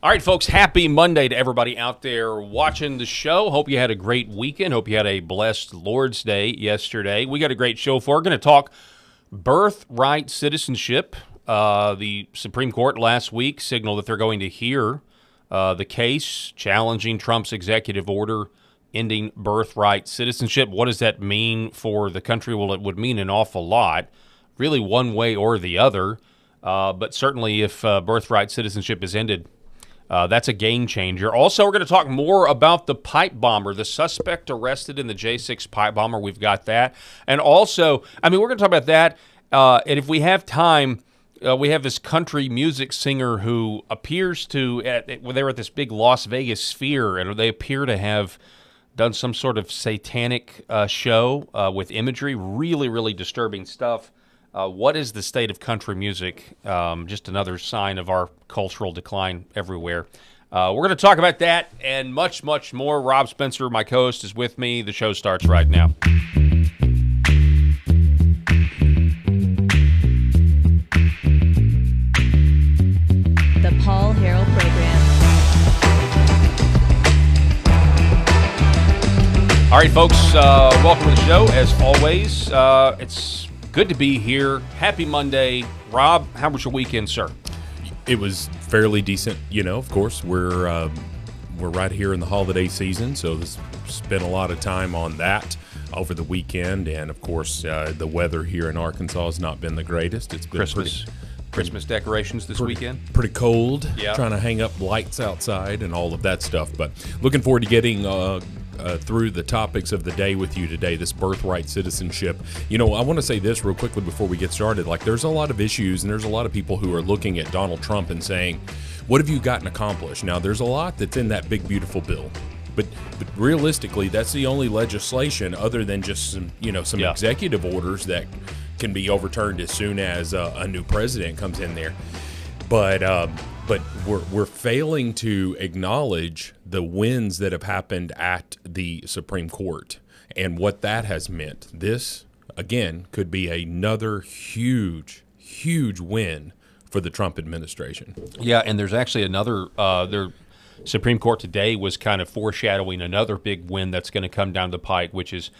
All right, folks, happy Monday to everybody out there watching the show. Hope you had a great weekend. Hope you had a blessed Lord's Day yesterday. We got a great show for. We're going to talk birthright citizenship. The Supreme Court last week signaled that they're going to hear the case challenging Trump's executive order ending birthright citizenship. What does that mean for the country? Well, it would mean an awful lot, really one way or the other. But certainly if birthright citizenship is ended, that's a game changer. Also, we're going to talk more about the pipe bomber, the suspect arrested in the J6 pipe bomber. We've got that. And also, we're going to talk about that. And if we have time, we have this country music singer who appears to, they were at this big Las Vegas Sphere, and they appear to have done some sort of satanic show with imagery. Really, really disturbing stuff. What is the state of country music? Just another sign of our cultural decline everywhere. We're going to talk about that and much, much more. Rob Spencer, my co-host, is with me. The show starts right now. The Paul Harrell Program. All right, folks, welcome to the show. As always, it's good to be here. Happy Monday. Rob, how was your weekend, sir? It was fairly decent. Of course, we're right here in the holiday season, so spent a lot of time on that over the weekend. And, of course, the weather here in Arkansas has not been the greatest. It's been Christmas decorations this weekend? Pretty cold. Yeah. Trying to hang up lights outside and all of that stuff. But looking forward to getting through the topics of the day with you today, this birthright citizenship. I want to say this real quickly before we get started. There's a lot of issues, and there's a lot of people who are looking at Donald Trump and saying, what have you gotten accomplished? Now, there's a lot that's in that big, beautiful bill. But realistically, that's the only legislation other than just some executive orders that can be overturned as soon as a new president comes in there. But we're failing to acknowledge the wins that have happened at the Supreme Court and what that has meant. This, again, could be another huge, huge win for the Trump administration. Yeah, and there's actually another their Supreme Court today was kind of foreshadowing another big win that's going to come down the pike, which is,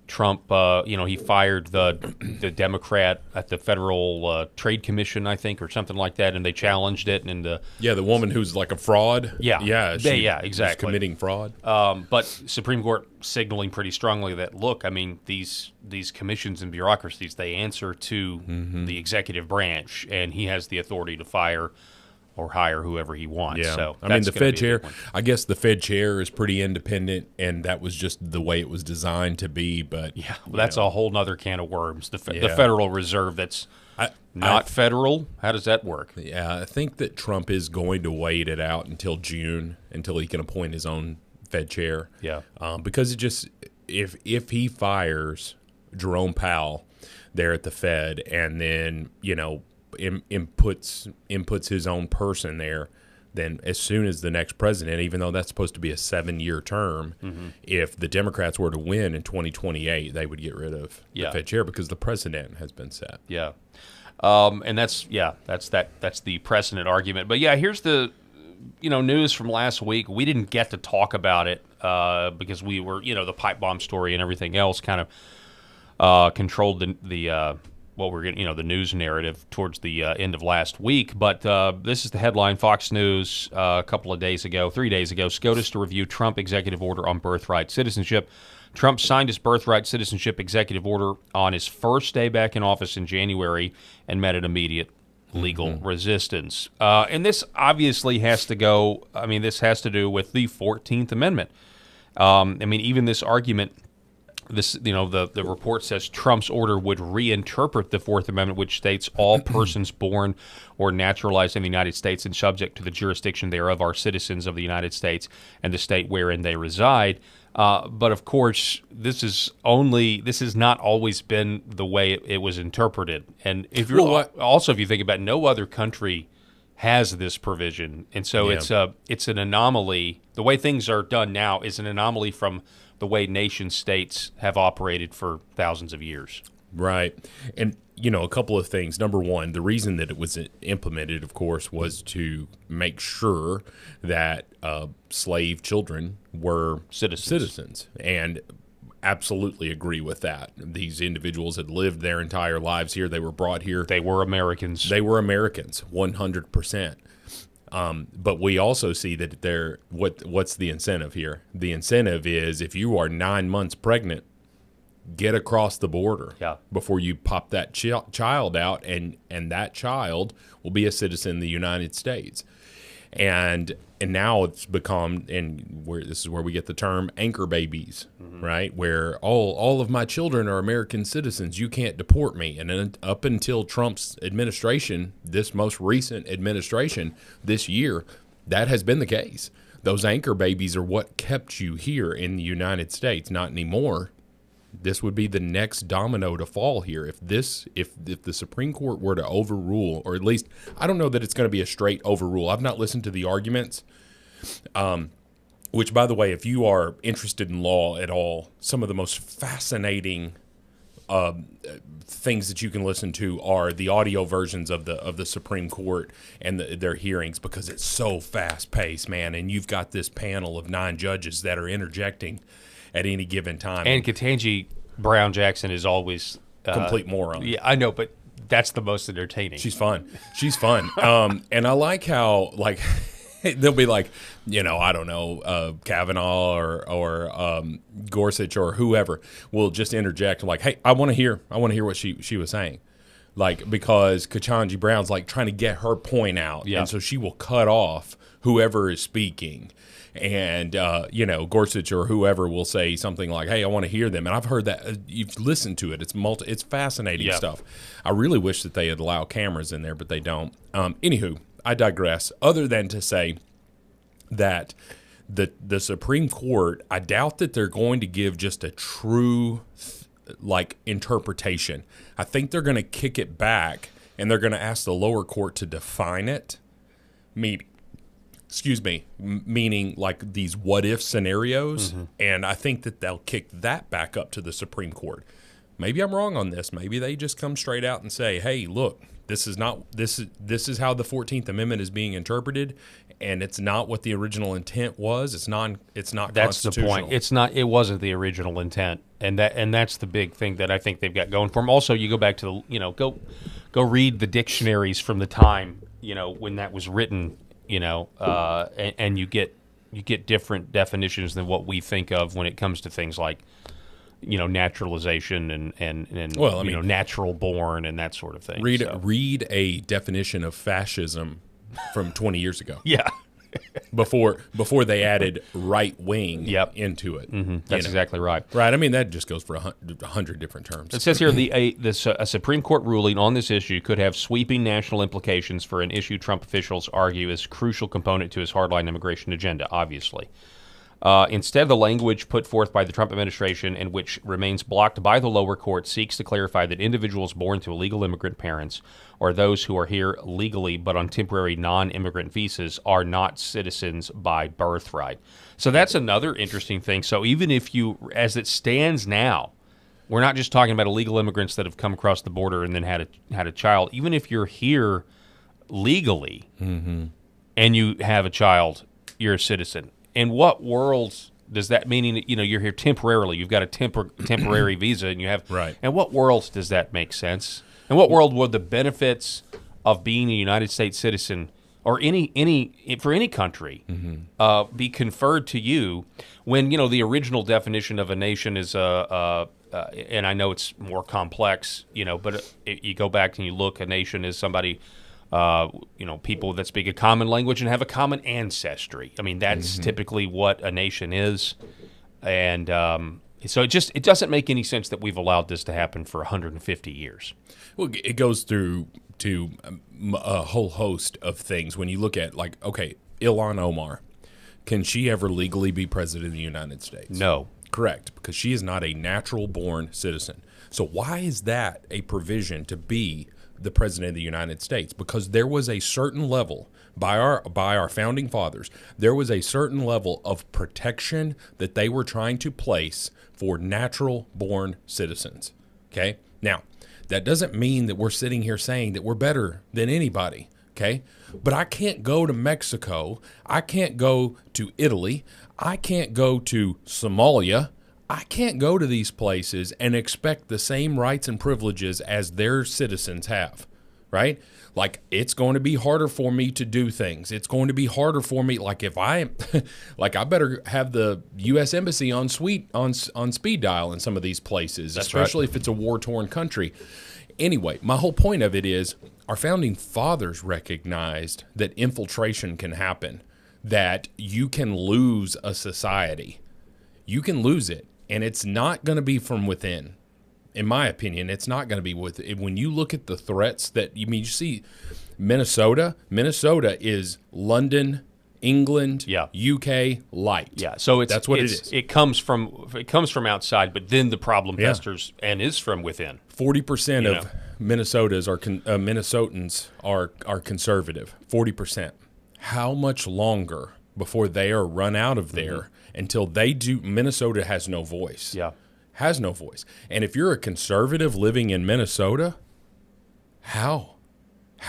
Trump, he fired the Democrat at the Federal Trade Commission, I think, or something like that, and they challenged it. And the woman who's like a fraud. Yeah, exactly. She's committing fraud. But Supreme Court signaling pretty strongly that, look, these commissions and bureaucracies, they answer to the executive branch, and he has the authority to fire or hire whoever he wants. Yeah. So the Fed chair, I guess the Fed chair is pretty independent, and that was just the way it was designed to be. But that's a whole nother can of worms. The Federal Reserve, that's not federal. How does that work? Yeah, I think that Trump is going to wait it out until June, until he can appoint his own Fed chair. Yeah. Because it just, if he fires Jerome Powell there at the Fed, and then inputs his own person there, then as soon as the next president, even though that's supposed to be a 7-year term, if the Democrats were to win in 2028, they would get rid of the Fed chair because the precedent has been set. Yeah. And that's the precedent argument. But here's the news from last week. We didn't get to talk about it because we were, the pipe bomb story and everything else kind of controlled the what we're getting, the news narrative towards the end of last week. But this is the headline, Fox News, 3 days ago, SCOTUS to review Trump executive order on birthright citizenship. Trump signed his birthright citizenship executive order on his first day back in office in January and met an immediate legal resistance. And this obviously has to go, this has to do with the 14th Amendment. Even this argument, the report says Trump's order would reinterpret the Fourth Amendment, which states all persons born or naturalized in the United States and subject to the jurisdiction thereof are citizens of the United States and the state wherein they reside. But of course, this has not always been the way it was interpreted. And if you think about it, no other country has this provision, and so it's an anomaly. The way things are done now is an anomaly from the way nation states have operated for thousands of years. Right. And, a couple of things. Number one, the reason that it was implemented, of course, was to make sure that slave children were citizens. And absolutely agree with that. These individuals had lived their entire lives here. They were brought here. They were Americans. 100%. But we also see that what's the incentive here? The incentive is if you are 9 months pregnant, get across the border before you pop that child out, and that child will be a citizen of the United States. And now it's become, this is where we get the term anchor babies, right? Where all of my children are American citizens. You can't deport me. And then up until Trump's administration, this most recent administration this year, that has been the case. Those anchor babies are what kept you here in the United States. Not anymore. This would be the next domino to fall here. If the Supreme Court were to overrule, or at least, I don't know that it's going to be a straight overrule. I've not listened to the arguments, which, by the way, if you are interested in law at all, some of the most fascinating things that you can listen to are the audio versions of the Supreme Court and their hearings, because it's so fast paced, man. And you've got this panel of 9 judges that are interjecting at any given time. And Ketanji Brown Jackson is always complete moron. Yeah, I know, but that's the most entertaining. She's fun. And I like how, like, they'll be like, I don't know, Kavanaugh or Gorsuch or whoever will just interject like, hey, I want to hear what she was saying. Like, because Ketanji Brown's like trying to get her point out. Yeah. And so she will cut off whoever is speaking. And, Gorsuch or whoever will say something like, hey, I want to hear them. And I've heard that. You've listened to it. It's fascinating stuff. I really wish that they had allowed cameras in there, but they don't. Anywho, I digress. Other than to say that the Supreme Court, I doubt that they're going to give just a true, interpretation. I think they're going to kick it back, and they're going to ask the lower court to define it. Meaning like these what-if scenarios, and I think that they'll kick that back up to the Supreme Court. Maybe I'm wrong on this. Maybe they just come straight out and say, hey, look, this is how the 14th Amendment is being interpreted, and it's not what the original intent was. It's not That's constitutional. the point. It's not. It wasn't the original intent, and that's the big thing that I think they've got going for them. Also, you go back to go read the dictionaries from the time when that was written. And you get different definitions than what we think of when it comes to things like, naturalization and natural born and that sort of thing. Read a definition of fascism from 20 years ago. Yeah. before they added right wing into it. Mm-hmm. That's exactly right. Right. I mean, that just goes for 100 different terms. It says here a Supreme Court ruling on this issue could have sweeping national implications for an issue Trump officials argue is a crucial component to his hardline immigration agenda, obviously. Instead, the language put forth by the Trump administration, and which remains blocked by the lower court, seeks to clarify that individuals born to illegal immigrant parents or those who are here legally but on temporary non-immigrant visas are not citizens by birthright. So that's another interesting thing. So even if as it stands now, we're not just talking about illegal immigrants that have come across the border and then had a child. Even if you're here legally and you have a child, you're a citizen. In what world does that mean? You're here temporarily. You've got a temporary visa, and you have. Right. In what world does that make sense? In what world would the benefits of being a United States citizen or for any country be conferred to you when the original definition of a nation is and I know it's more complex, but you go back and you look, a nation is somebody. People that speak a common language and have a common ancestry. I mean, that's typically what a nation is. And so it doesn't make any sense that we've allowed this to happen for 150 years. Well, it goes through to a whole host of things. When you look at, Ilhan Omar, can she ever legally be president of the United States? No. Correct, because she is not a natural-born citizen. So why is that a provision to be the president of the United States? Because there was a certain level by our founding fathers, there was a certain level of protection that they were trying to place for natural born citizens. Okay? Now, that doesn't mean that we're sitting here saying that we're better than anybody, okay? But I can't go to Mexico. I can't go to Italy. I can't go to Somalia. I can't go to these places and expect the same rights and privileges as their citizens have, right? Like, it's going to be harder for me to do things. It's going to be harder for me. Like, if I, like, I better have the U.S. Embassy on speed dial in some of these places, especially if it's a war-torn country. Anyway, my whole point of it is our founding fathers recognized that infiltration can happen, that you can lose a society. You can lose it, and it's not going to be from within. In my opinion, it's not going to be when you look at the threats that you see Minnesota is London, England, UK light. Yeah, so that's what it is. It comes from outside, but then the problem festers and is from within. 40% of Minnesotans are conservative. 40%. How much longer before they are run out of there until they do? Minnesota has no voice. Yeah. Has no voice. And if you're a conservative living in Minnesota, how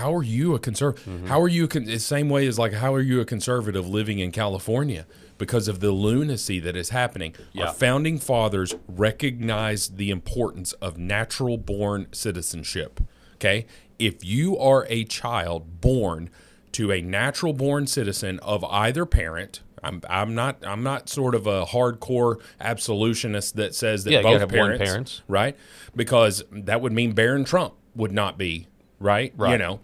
are you a conservative? How are you the same way as, like, how are you a conservative living in California? Because of the lunacy that is happening. Our founding fathers recognized the importance of natural born citizenship. Okay? If you are a child born to a natural born citizen of either parent, I'm not sort of a hardcore absolutionist that says that both parents, right? Because that would mean Barron Trump would not be, right? You know,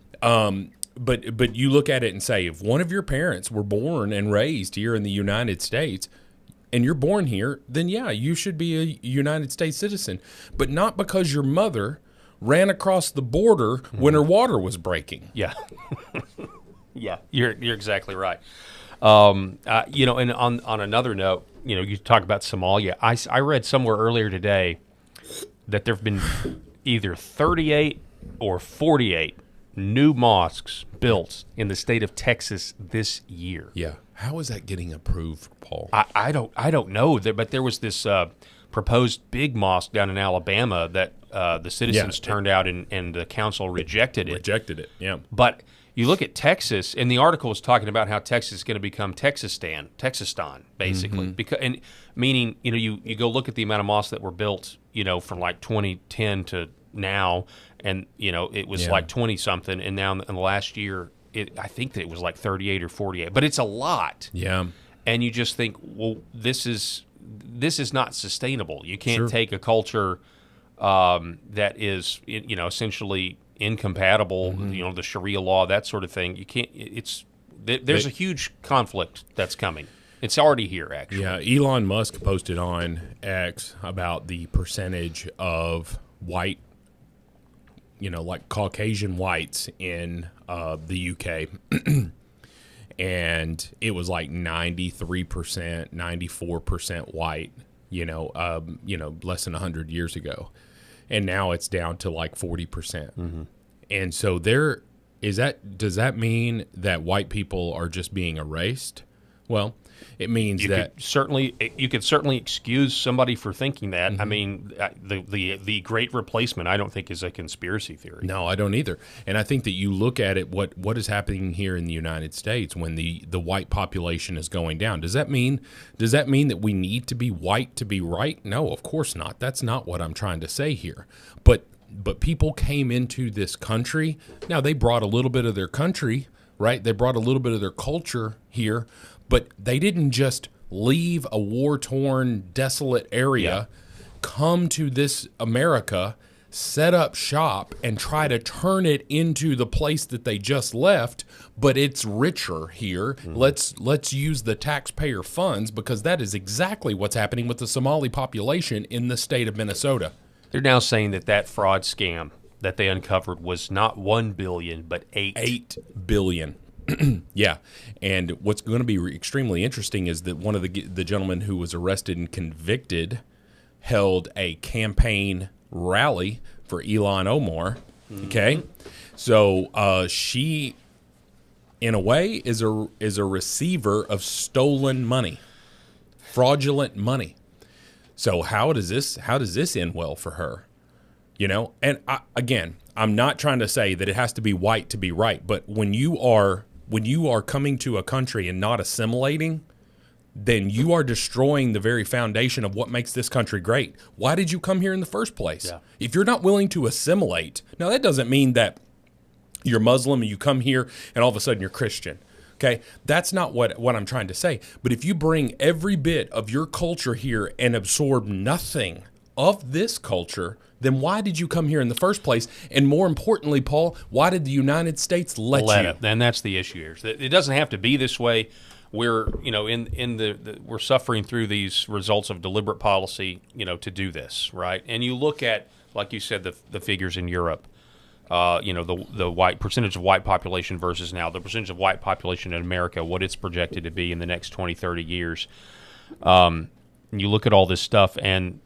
but you look at it and say, if one of your parents were born and raised here in the United States, and you're born here, then you should be a United States citizen, but not because your mother ran across the border when her water was breaking. Yeah, yeah, you're exactly right. And on another note, you talk about Somalia. I read somewhere earlier today that there have been either 38 or 48 new mosques built in the state of Texas this year. Yeah. How is that getting approved, Paul? I don't know, but there was this proposed big mosque down in Alabama that the citizens turned out and the council rejected it. Yeah. But you look at Texas, and the article was talking about how Texas is going to become Texastan, basically. Meaning, you go look at the amount of mosques that were built, from like 2010 to now, and it was like 20 something, and now in the last year, I think that it was like 38 or 48. But it's a lot. Yeah. And you just think, well, this is not sustainable. You can't take a culture that is, essentially incompatible, the Sharia law, that sort of thing. You can't. There's a huge conflict that's coming. It's already here, actually. Yeah, Elon Musk posted on X about the percentage of white, like Caucasian whites in the UK, and it was like 93%, 94% white. Less than 100 years ago. And now it's down to like 40%. And so does that mean that white people are just being erased? Well, it means you could certainly excuse somebody for thinking that. I mean, the Great Replacement, I don't think, is a conspiracy theory. No, I don't either. And I think that you look at it, what is happening here in the United States when the white population is going down. Does that mean that we need to be white to be right? No, of course not. That's not what I'm trying to say here. But people came into this country. Now, they brought a little bit of their country, right? They brought a little bit of their culture here. But they didn't just leave a war-torn, desolate area, come to this America, set up shop, and try to turn it into the place that they just left, but it's richer here. Let's use the taxpayer funds, because that is exactly what's happening with the Somali population in the state of Minnesota. They're now saying that fraud scam that they uncovered was not $1 billion, but $8 billion. Yeah, and what's going to be extremely interesting is that one of the gentlemen who was arrested and convicted held a campaign rally for Ilhan Omar. Okay, so she, in a way, is a receiver of stolen money, fraudulent money. So how does this end well for her? And again, I'm not trying to say that it has to be white to be right, but when you are coming to a country and not assimilating, then you are destroying the very foundation of what makes this country great. Why did you come here in the first place? Yeah. If you're not willing to assimilate, now that doesn't mean that you're Muslim and you come here and all of a sudden you're Christian. Okay, that's not what I'm trying to say. But if you bring every bit of your culture here and absorb nothing of this culture, then why did you come here in the first place? And more importantly, Paul, why did the United States let you? It. And that's the issue here. It doesn't have to be this way. We're we're suffering through these results of deliberate policy, to do this, right? And you look at, like you said, the figures in Europe. The white percentage of white population versus now the percentage of white population in America, what it's projected to be in the next 20, 30 years. And you look at all this stuff and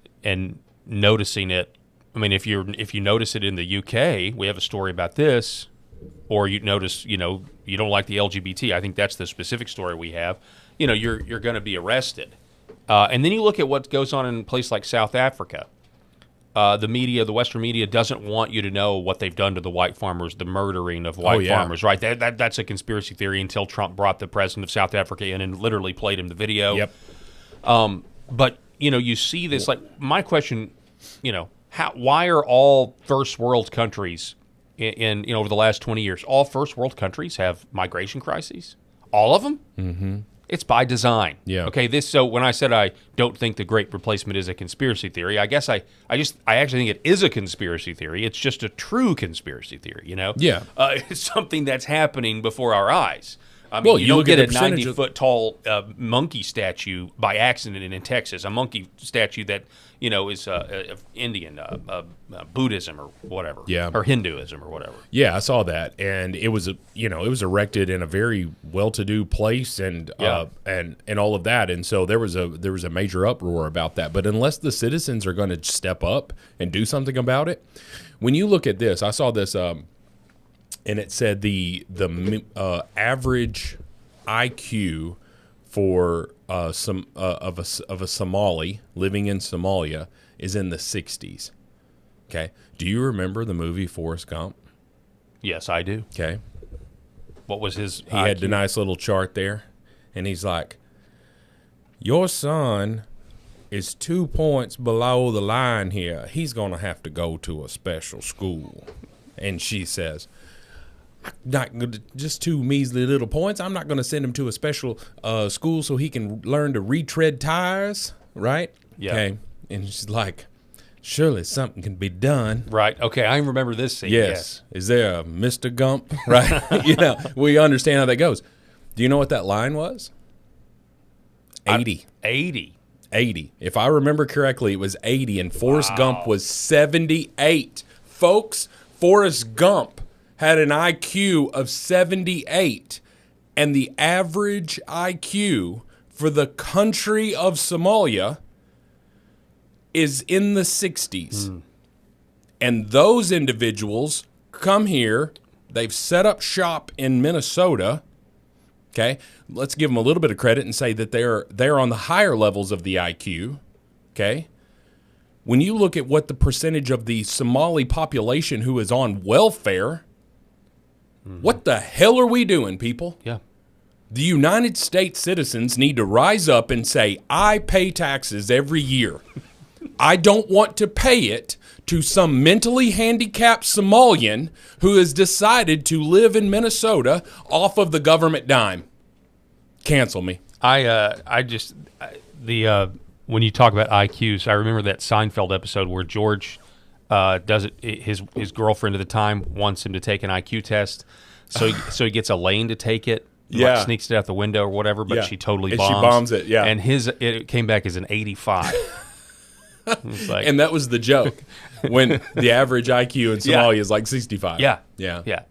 noticing it. I mean, if you notice it in the UK, we have a story about this, or you notice, you don't like the LGBT. I think that's the specific story we have. You're going to be arrested. And then you look at what goes on in a place like South Africa. The Western media doesn't want you to know what they've done to the white farmers, the murdering of white farmers, right? That's a conspiracy theory until Trump brought the president of South Africa in and literally played him the video. Yep. But, you see this, like, my question, why are all first world countries in over the last 20 years, all first world countries have migration crises? All of them? Mm-hmm. It's by design. Yeah. Okay. So when I said I don't think the Great Replacement is a conspiracy theory, I guess I actually think it is a conspiracy theory. It's just a true conspiracy theory. Yeah. It's something that's happening before our eyes. I mean, you don't get a 90-foot tall monkey statue by accident in Texas. A monkey statue that is of Indian Buddhism or whatever, or Hinduism or whatever. Yeah, I saw that, and it was erected in a very well-to-do place, and all of that, and so there was a major uproar about that. But unless the citizens are going to step up and do something about it, when you look at this, I saw this. And it said the average IQ for a Somali living in Somalia is in the 60s. Okay, do you remember the movie Forrest Gump? Yes, I do. Okay, what was his? He had the nice little chart there, and he's like, "Your son is 2 points below the line here. He's going to have to go to a special school." And she says, "Not just 2 measly little points. I'm not going to send him to a special school so he can learn to retread tires, right?" Yeah. Okay. And she's like, "Surely something can be done." Right. Okay. I remember this scene. Yes. Is there a Mr. Gump? Right. We understand how that goes. Do you know what that line was? 80. 80. If I remember correctly, it was 80, and Forrest Gump was 78. Folks, Forrest Gump had an IQ of 78, and the average IQ for the country of Somalia is in the 60s. And those individuals come here, they've set up shop in Minnesota. Okay, let's give them a little bit of credit and say that they're on the higher levels of the IQ. Okay, when you look at what the percentage of the Somali population who is on welfare, what the hell are we doing, people? Yeah. The United States citizens need to rise up and say, "I pay taxes every year. I don't want to pay it to some mentally handicapped Somalian who has decided to live in Minnesota off of the government dime. Cancel me." When you talk about IQs, I remember that Seinfeld episode where George does it. His girlfriend at the time wants him to take an IQ test, so he gets Elaine to take it. Yeah. Like sneaks it out the window or whatever, but she totally bombs. She bombs it. Yeah, and it came back as an 85. Like, and that was the joke when the average IQ in Somalia is like 65. Yeah.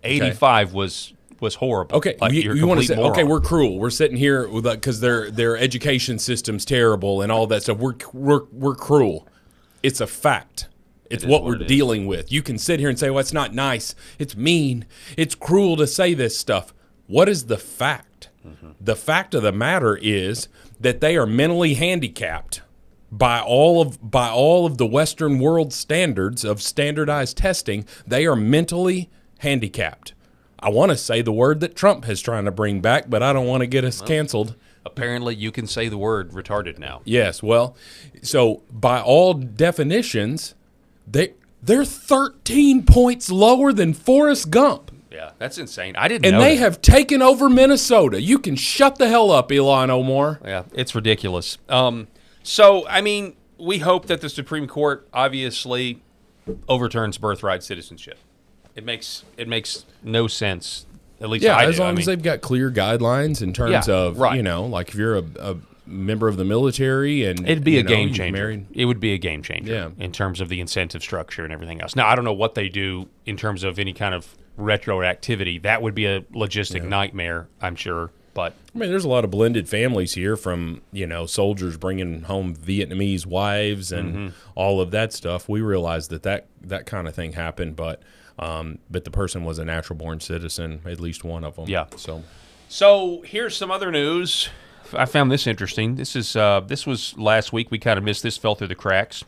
85 was horrible. Okay, like, you want to say, okay, we're cruel. We're sitting here because their education system's terrible and all that stuff. We're cruel. It's a fact. It's what we're dealing with. You can sit here and say, "Well, it's not nice. It's mean. It's cruel to say this stuff." What is the fact? Mm-hmm. The fact of the matter is that they are mentally handicapped by all of the Western world standards of standardized testing, they are mentally handicapped. I want to say the word that Trump is trying to bring back, but I don't want to get us canceled. Apparently, you can say the word retarded now. Yes, well, so by all definitions, they're 13 points lower than Forrest Gump. Yeah, that's insane. I didn't know And they that. have taken over Minnesota. You can shut the hell up, Elon Omar. Yeah, it's ridiculous. So, I mean, we hope that the Supreme Court obviously overturns birthright citizenship. It makes no sense. At least Yeah, I as do. long as they've got clear guidelines in terms of, right. Like if you're a member of the military and It'd be a game you're changer. married. It would be a game changer Yeah. in terms of the incentive structure and everything else. Now, I don't know what they do in terms of any kind of retroactivity. That would be a logistic nightmare, I'm sure. But I mean, there's a lot of blended families here from, soldiers bringing home Vietnamese wives and all of that stuff. We realized that kind of thing happened, but the person was a natural-born citizen, at least one of them. Yeah. So here's some other news. I found this interesting. This was last week. We kind of missed this, fell through the cracks.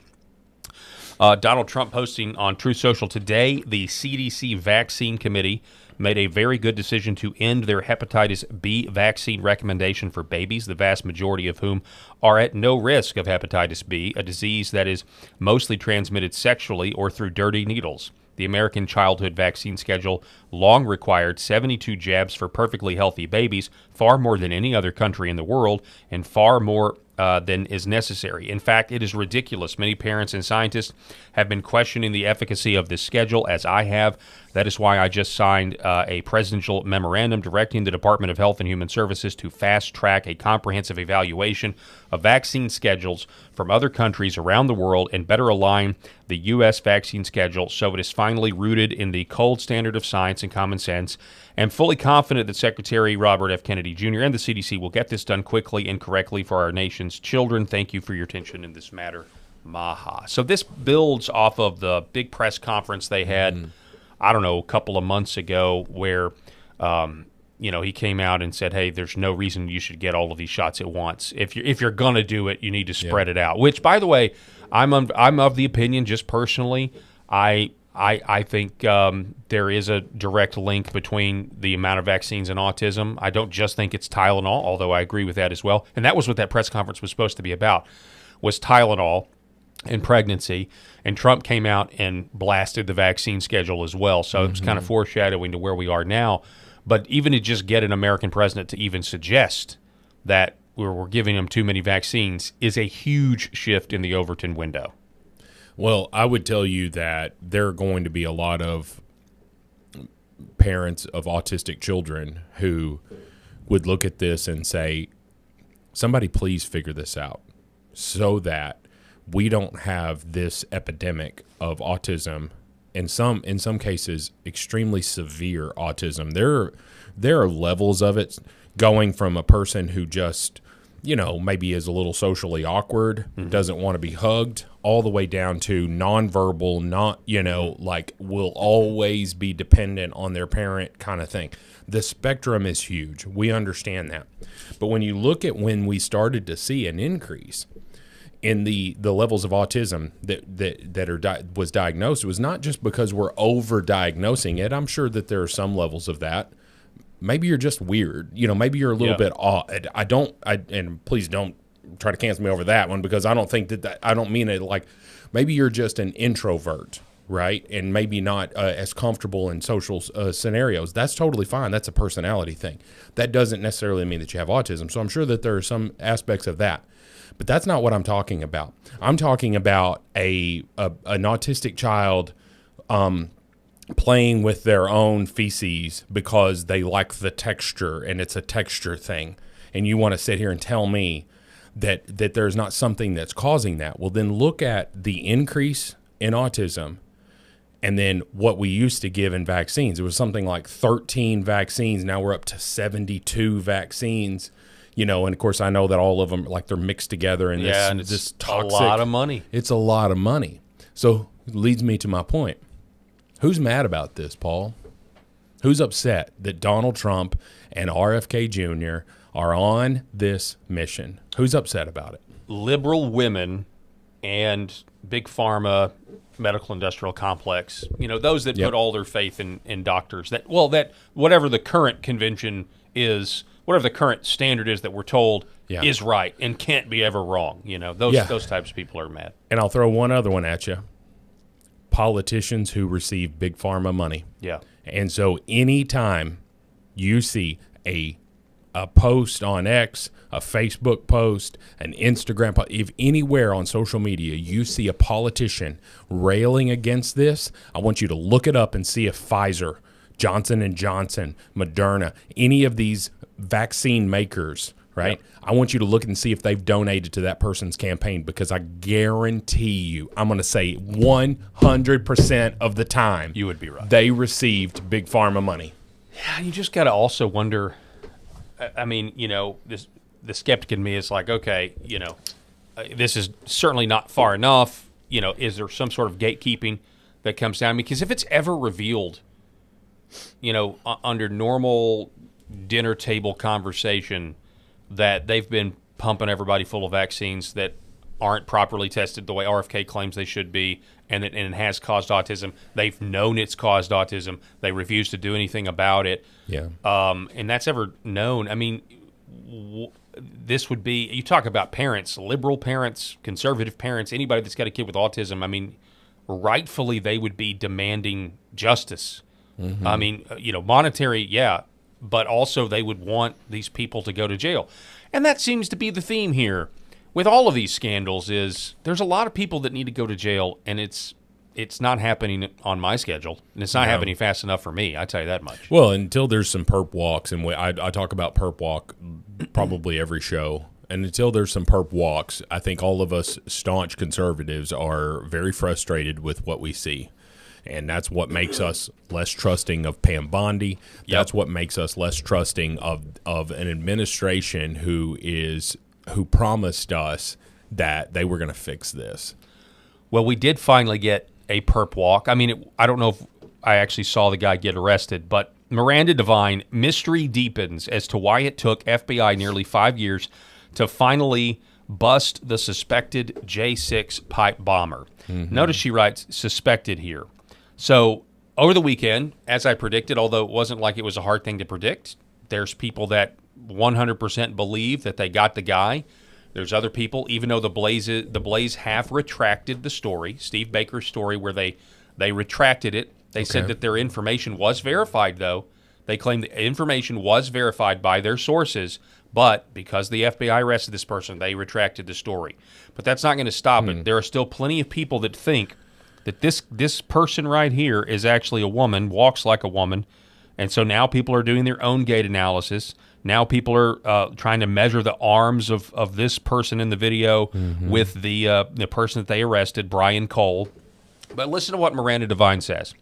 Donald Trump posting on Truth Social today, the CDC Vaccine Committee made a very good decision to end their hepatitis B vaccine recommendation for babies, the vast majority of whom are at no risk of hepatitis B, a disease that is mostly transmitted sexually or through dirty needles. The American childhood vaccine schedule long required 72 jabs for perfectly healthy babies, far more than any other country in the world, and far more than is necessary. In fact, it is ridiculous. Many parents and scientists have been questioning the efficacy of this schedule, as I have. That is why I just signed a presidential memorandum directing the Department of Health and Human Services to fast-track a comprehensive evaluation of vaccine schedules from other countries around the world and better align the U.S. vaccine schedule so it is finally rooted in the cold standard of science and common sense. I'm fully confident that Secretary Robert F. Kennedy Jr. and the CDC will get this done quickly and correctly for our nation's children. Thank you for your attention in this matter. Maha. So this builds off of the big press conference they had, I don't know, a couple of months ago where, he came out and said, hey, there's no reason you should get all of these shots at once. If you're going to do it, you need to spread it out, which, by the way, I'm of the opinion, just personally, I think there is a direct link between the amount of vaccines and autism. I don't just think it's Tylenol, although I agree with that as well. And that was what that press conference was supposed to be about, was Tylenol and pregnancy. And Trump came out and blasted the vaccine schedule as well. So it was kind of foreshadowing to where we are now. But even to just get an American president to even suggest that we're giving them too many vaccines is a huge shift in the Overton window. Well, I would tell you that there are going to be a lot of parents of autistic children who would look at this and say, somebody please figure this out so that we don't have this epidemic of autism, in some cases extremely severe autism. There are levels of it, going from a person who just maybe is a little socially awkward, doesn't want to be hugged, all the way down to nonverbal, will always be dependent on their parent kind of thing. The spectrum is huge. We understand that. But when you look at when we started to see an increase in the levels of autism that was diagnosed, it was not just because we're over-diagnosing it. I'm sure that there are some levels of that. Maybe you're just weird. Maybe you're a little bit odd. And please don't try to cancel me over that one, because I don't think that I don't mean it like, maybe you're just an introvert, right? And maybe not as comfortable in social scenarios. That's totally fine. That's a personality thing. That doesn't necessarily mean that you have autism. So I'm sure that there are some aspects of that. But that's not what I'm talking about. I'm talking about an autistic child playing with their own feces because they like the texture and it's a texture thing. And you want to sit here and tell me that there's not something that's causing that. Well, then look at the increase in autism and then what we used to give in vaccines. It was something like 13 vaccines. Now we're up to 72 vaccines. And of course I know that all of them, like, they're mixed together and this toxic. A lot of money. It's a lot of money. So it leads me to my point. Who's mad about this, Paul? Who's upset that Donald Trump and RFK Jr. are on this mission? Who's upset about it? Liberal women and Big Pharma, medical industrial complex, those that put all their faith in doctors, that whatever the current convention is, whatever the current standard is that we're told is right and can't be ever wrong. Those types of people are mad. And I'll throw one other one at you. Politicians who receive Big Pharma money. Yeah. And so anytime you see a post on X, a Facebook post, an Instagram post, if anywhere on social media you see a politician railing against this, I want you to look it up and see if Pfizer, Johnson & Johnson, Moderna, any of these vaccine makers, right? Yep. I want you to look and see if they've donated to that person's campaign, because I guarantee you, I'm going to say 100% of the time, you would be right, they received Big Pharma money. Yeah, you just got to also wonder, I mean, the skeptic in me is like, okay, this is certainly not far enough. Is there some sort of gatekeeping that comes down? Because if it's ever revealed, under normal dinner table conversation, that they've been pumping everybody full of vaccines that aren't properly tested the way RFK claims they should be, and it has caused autism. They've known it's caused autism. They refuse to do anything about it. Yeah. And that's ever known. I mean, this would be, you talk about parents, liberal parents, conservative parents, anybody that's got a kid with autism, I mean, rightfully they would be demanding justice. Mm-hmm. I mean, monetary, but also they would want these people to go to jail. And that seems to be the theme here with all of these scandals, is there's a lot of people that need to go to jail, and it's not happening on my schedule, and it's not happening fast enough for me, I tell you that much. Well, until there's some perp walks, and I talk about perp walk probably every show, and until there's some perp walks, I think all of us staunch conservatives are very frustrated with what we see. And that's what makes us less trusting of Pam Bondi. That's what makes us less trusting of an administration who promised us that they were going to fix this. Well, we did finally get a perp walk. I mean, I don't know if I actually saw the guy get arrested, but Miranda Devine, mystery deepens as to why it took FBI nearly 5 years to finally bust the suspected J6 pipe bomber. Mm-hmm. Notice she writes suspected here. So over the weekend, as I predicted, although it wasn't like it was a hard thing to predict, there's people that 100% believe that they got the guy. There's other people, even though the Blaze have retracted the story, Steve Baker's story, where they retracted it. They said that their information was verified, though. They claim the information was verified by their sources, but because the FBI arrested this person, they retracted the story. But that's not going to stop it. There are still plenty of people that think that this person right here is actually a woman, walks like a woman, and so now people are doing their own gait analysis. Now people are trying to measure the arms of this person in the video with the person that they arrested, Brian Cole. But listen to what Miranda Devine says.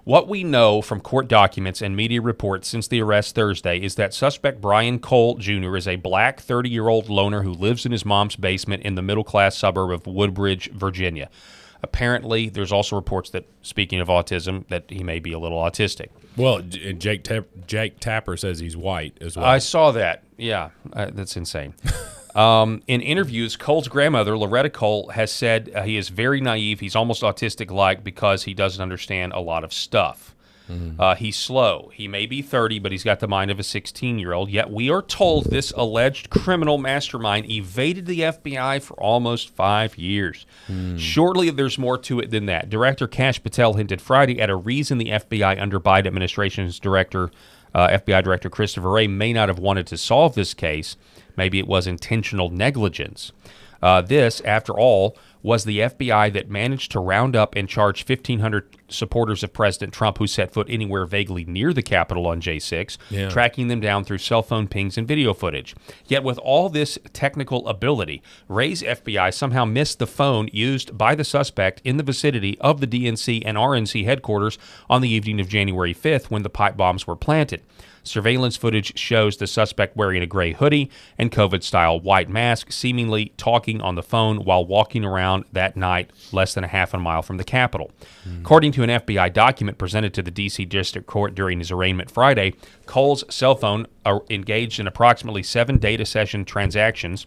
What we know from court documents and media reports since the arrest Thursday is that suspect Brian Cole Jr. is a black 30-year-old loner who lives in his mom's basement in the middle-class suburb of Woodbridge, Virginia. Apparently, there's also reports that, speaking of autism, that he may be a little autistic. Well, Jake Tapper says he's white as well. I saw that. Yeah, that's insane. In interviews, Cole's grandmother, Loretta Cole, has said he is very naive. He's almost autistic-like because he doesn't understand a lot of stuff. He's slow. He may be 30, but he's got the mind of a 16-year-old. Yet we are told this alleged criminal mastermind evaded the FBI for almost 5 years. Surely there's more to it than that. Director Kash Patel hinted Friday at a reason the FBI under Biden administration's FBI Director Christopher Wray may not have wanted to solve this case. Maybe it was intentional negligence. This, after all, was the FBI that managed to round up and charge 1,500 supporters of President Trump who set foot anywhere vaguely near the Capitol on J6, tracking them down through cell phone pings and video footage. Yet with all this technical ability, Wray's FBI somehow missed the phone used by the suspect in the vicinity of the DNC and RNC headquarters on the evening of January 5th when the pipe bombs were planted. Surveillance footage shows the suspect wearing a gray hoodie and COVID-style white mask, seemingly talking on the phone while walking around that night less than a half a mile from the Capitol. According to an FBI document presented to the D.C. District Court during his arraignment Friday, Cole's cell phone engaged in approximately 7 data session transactions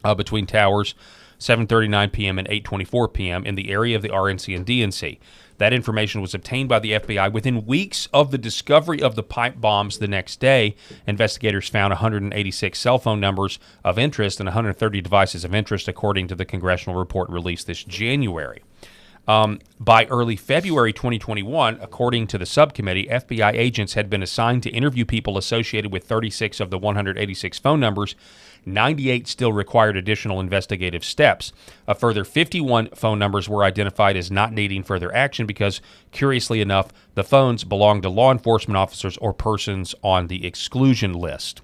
between towers 7:39 p.m. and 8:24 p.m. in the area of the RNC and DNC. That information was obtained by the FBI within weeks of the discovery of the pipe bombs the next day. Investigators found 186 cell phone numbers of interest and 130 devices of interest, according to the congressional report released this January. By early February 2021, according to the subcommittee, FBI agents had been assigned to interview people associated with 36 of the 186 phone numbers. 98 still required additional investigative steps. A further 51 phone numbers were identified as not needing further action because, curiously enough, the phones belonged to law enforcement officers or persons on the exclusion list.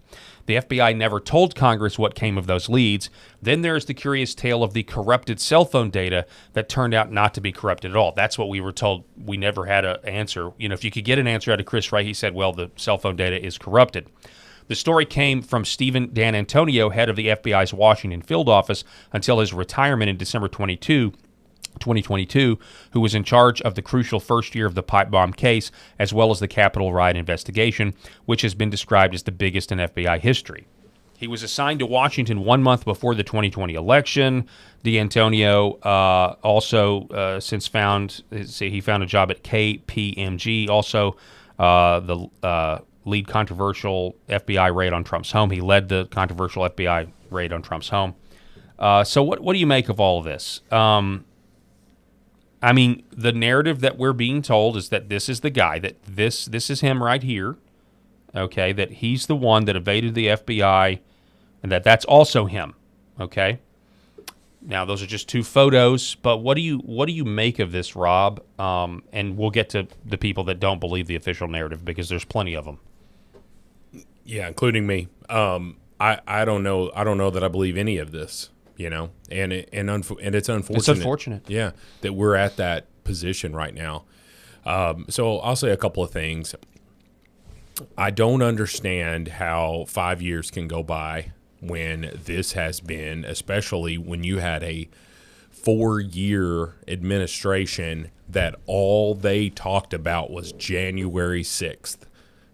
The FBI never told Congress what came of those leads. Then there's the curious tale of the corrupted cell phone data that turned out not to be corrupted at all. That's what we were told. We never had an answer. If you could get an answer out of Chris Wray, he said, well, the cell phone data is corrupted. The story came from Stephen Dan Antonio, head of the FBI's Washington field office, until his retirement in December 2022, who was in charge of the crucial first year of the pipe bomb case, as well as the Capitol riot investigation, which has been described as the biggest in FBI history. He was assigned to Washington 1 month before the 2020 election. D'Antonio also since found a job at KPMG, also the lead controversial FBI raid on Trump's home. He led the controversial FBI raid on Trump's home. So what do you make of all of this? The narrative that we're being told is that this is the guy, that this is him right here, okay, that he's the one that evaded the FBI, and that's also him, okay? Now, those are just two photos, but what do you make of this, Rob? And we'll get to the people that don't believe the official narrative, because there's plenty of them. Yeah, including me. I don't know. I don't know that I believe any of this. And it's unfortunate. It's unfortunate. Yeah, that we're at that position right now. So I'll say a couple of things. I don't understand how 5 years can go by when this has been, especially when you had a 4-year administration that all they talked about was January 6th.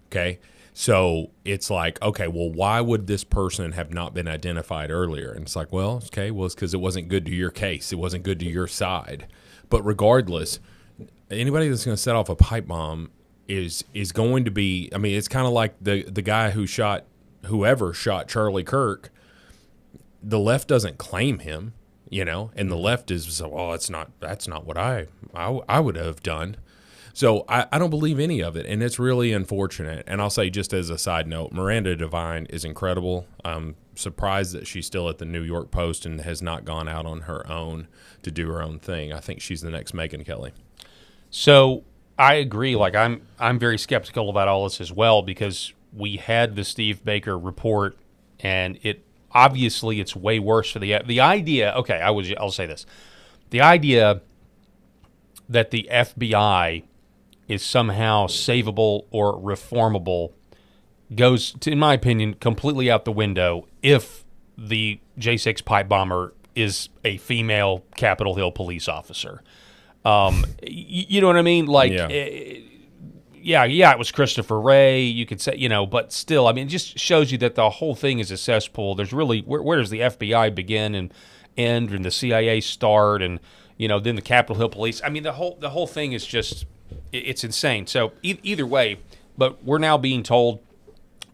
Okay. So it's like, okay, well, why would this person have not been identified earlier? And it's like, well, it's because it wasn't good to your case. It wasn't good to your side. But regardless, anybody that's going to set off a pipe bomb is going to be, it's kind of like the guy whoever shot Charlie Kirk. The left doesn't claim him, and the left is, well, that's not what I would have done. So I don't believe any of it, and it's really unfortunate. And I'll say, just as a side note, Miranda Devine is incredible. I'm surprised that she's still at the New York Post and has not gone out on her own to do her own thing. I think she's the next Megyn Kelly. So I agree. Like, I'm very skeptical about all this as well, because we had the Steve Baker report, and it's way worse for the idea. Okay, I'll say this: the idea that the FBI is somehow savable or reformable goes, in my opinion, completely out the window if the J6 pipe bomber is a female Capitol Hill police officer. You know what I mean? Like, yeah. It was Christopher Wray. You could say, but still, it just shows you that the whole thing is a cesspool. There's really, where does the FBI begin and end, and the CIA start, and then the Capitol Hill police? The whole thing is just, it's insane. So either way, but we're now being told,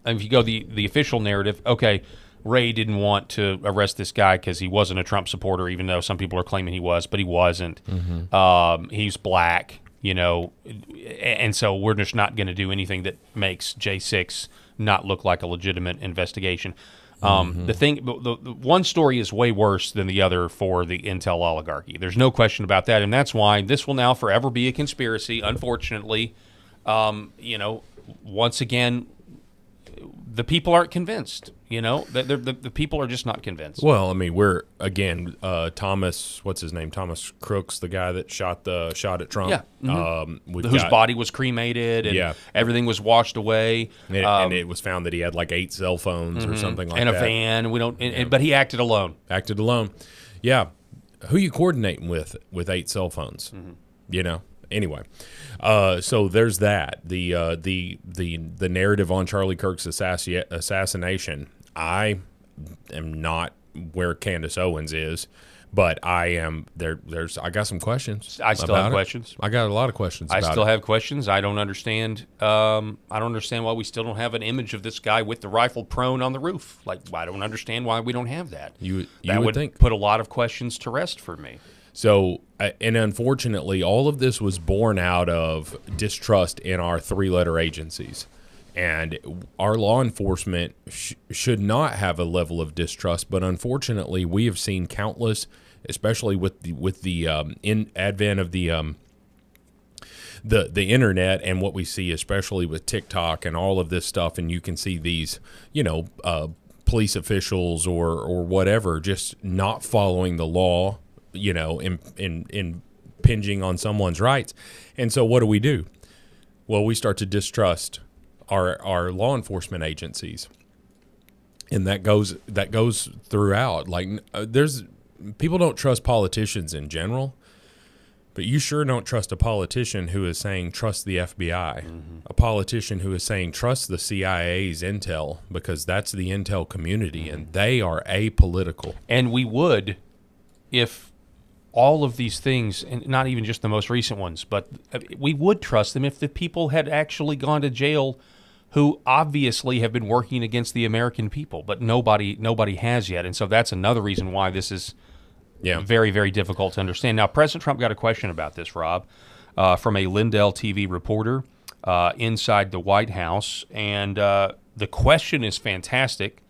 if you go the official narrative, okay, Ray didn't want to arrest this guy because he wasn't a Trump supporter, even though some people are claiming he was, but he wasn't. Mm-hmm. He's black, and so we're just not going to do anything that makes J6 not look like a legitimate investigation. The one story is way worse than the other for the intel oligarchy. There's no question about that, and that's why this will now forever be a conspiracy. Unfortunately, once again, the people aren't convinced. The people are just not convinced. Well, we're again Thomas. What's his name? Thomas Crooks, the guy that shot at Trump. Yeah. Mm-hmm. Whose body was cremated and everything was washed away. And it was found that he had like 8 cell phones or something like that. And a van. But he acted alone. Yeah. Who you coordinating with 8 cell phones? Mm-hmm. Anyway, so there's that. The narrative on Charlie Kirk's assassination. I am not where Candace Owens is. But I am there. I got some questions. I still have questions. I got a lot of questions. I still have questions. I don't understand. I don't understand why we still don't have an image of this guy with the rifle prone on the roof. Like, I don't understand why we don't have that. That would think. Put a lot of questions to rest for me. So, and unfortunately, all of this was born out of distrust in our three-letter agencies. And our law enforcement should not have a level of distrust, but unfortunately, we have seen countless, especially with the advent of the internet and what we see, especially with TikTok and all of this stuff. And you can see these, police officials or whatever just not following the law, impinging on someone's rights. And so, what do? Well, we start to distrust our law enforcement agencies, and that goes throughout. Like, there's people don't trust politicians in general, but you sure don't trust a politician who is saying trust the FBI, a politician who is saying trust the CIA's intel, because that's the intel community, and they are apolitical. And we would, if all of these things, and not even just the most recent ones, but we would trust them if the people had actually gone to jail who obviously have been working against the American people, but nobody has yet. And so that's another reason why this is very, very difficult to understand. Now, President Trump got a question about this, Rob, from a Lindell TV reporter inside the White House, and the question is fantastic.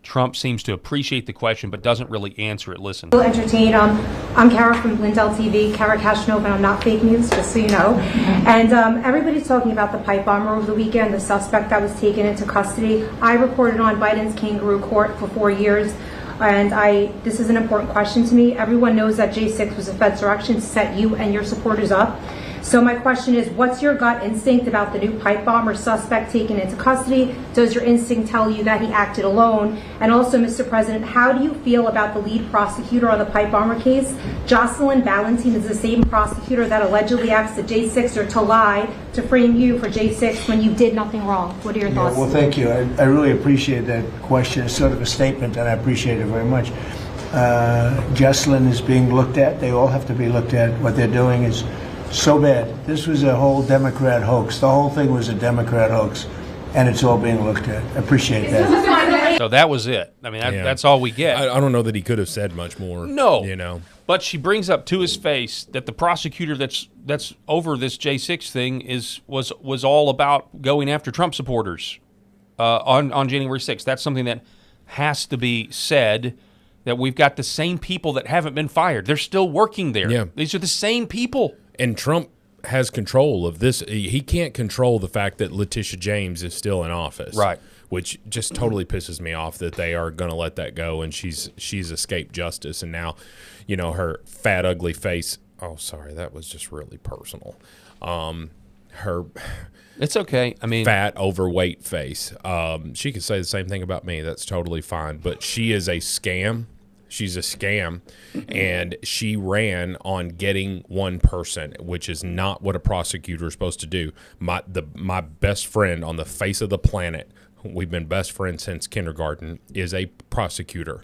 Trump seems to appreciate the question, but doesn't really answer it. Listen. Entertained. I'm Kara from Lindell TV, Kara Kashnova, and I'm not fake news, just so you know. And everybody's talking about the pipe bomber over the weekend, the suspect that was taken into custody. I reported on Biden's kangaroo court for 4 years, and this is an important question to me. Everyone knows that J6 was a Fed's direction to set you and your supporters up. So my question is, what's your gut instinct about the new pipe bomber suspect taken into custody? Does your instinct tell you that he acted alone? And also, Mr. President, how do you feel about the lead prosecutor on the pipe bomber case? Jocelyn Ballantine is the same prosecutor that allegedly asked the J6er to lie to frame you for J6 when you did nothing wrong. What are your thoughts? Well, thank you. I really appreciate that question. It's sort of a statement, and I appreciate it very much. Jocelyn is being looked at. They all have to be looked at. What they're doing is so bad. This was a whole Democrat hoax. The whole thing was a Democrat hoax, and it's all being looked at. I appreciate that. So that was it. I mean, that's all we get. I don't know that he could have said much more. No. But she brings up to his face that the prosecutor that's over this J6 thing was all about going after Trump supporters on January 6th. That's something that has to be said, that we've got the same people that haven't been fired. They're still working there. Yeah. These are the same people. And Trump has control of this. He can't control the fact that Letitia James is still in office. Right. Which just totally pisses me off that they are going to let that go, and she's escaped justice. And now, her fat, ugly face. Oh, sorry, that was just really personal. Her It's okay. I mean, fat, overweight face. She could say the same thing about me. That's totally fine. But she is a scam. She's a scam, and she ran on getting one person, which is not what a prosecutor is supposed to do. My best friend on the face of the planet, we've been best friends since kindergarten, is a prosecutor.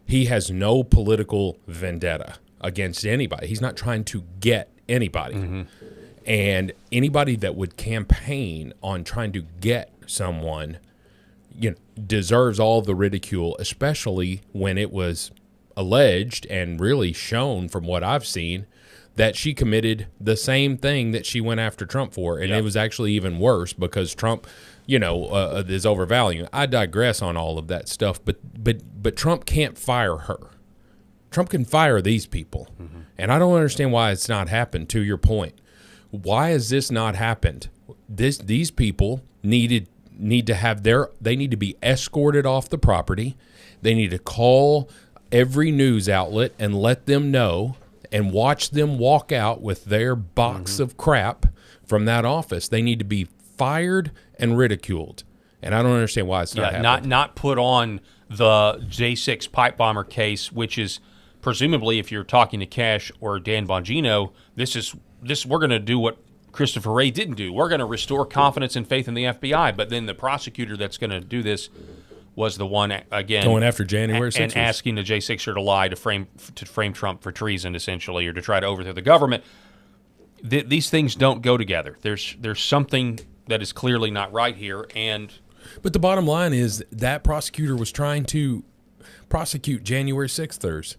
He has no political vendetta against anybody. He's not trying to get anybody. Mm-hmm. And anybody that would campaign on trying to get someone, deserves all the ridicule, especially when it was alleged and really shown from what I've seen that she committed the same thing that she went after Trump for. And It was actually even worse because Trump, is overvaluing. I digress on all of that stuff, but Trump can't fire her. Trump can fire these people. Mm-hmm. And I don't understand why it's not happened, to your point. Why has this not happened? These people need to be escorted off the property. They need to call every news outlet and let them know and watch them walk out with their box of crap from that office. They need to be fired and ridiculed. And I don't understand why it's not happening. Not put on the J6 pipe bomber case, which is presumably, if you're talking to Cash or Dan Bongino, we're going to do what Christopher Wray didn't do. We're going to restore confidence and faith in the FBI. But then the prosecutor that's going to do this was the one again Going after January 6th and asking the J6er to lie to frame Trump for treason, essentially, or to try to overthrow the government. These things don't go together. There's something that is clearly not right here, But the bottom line is that prosecutor was trying to prosecute January 6thers.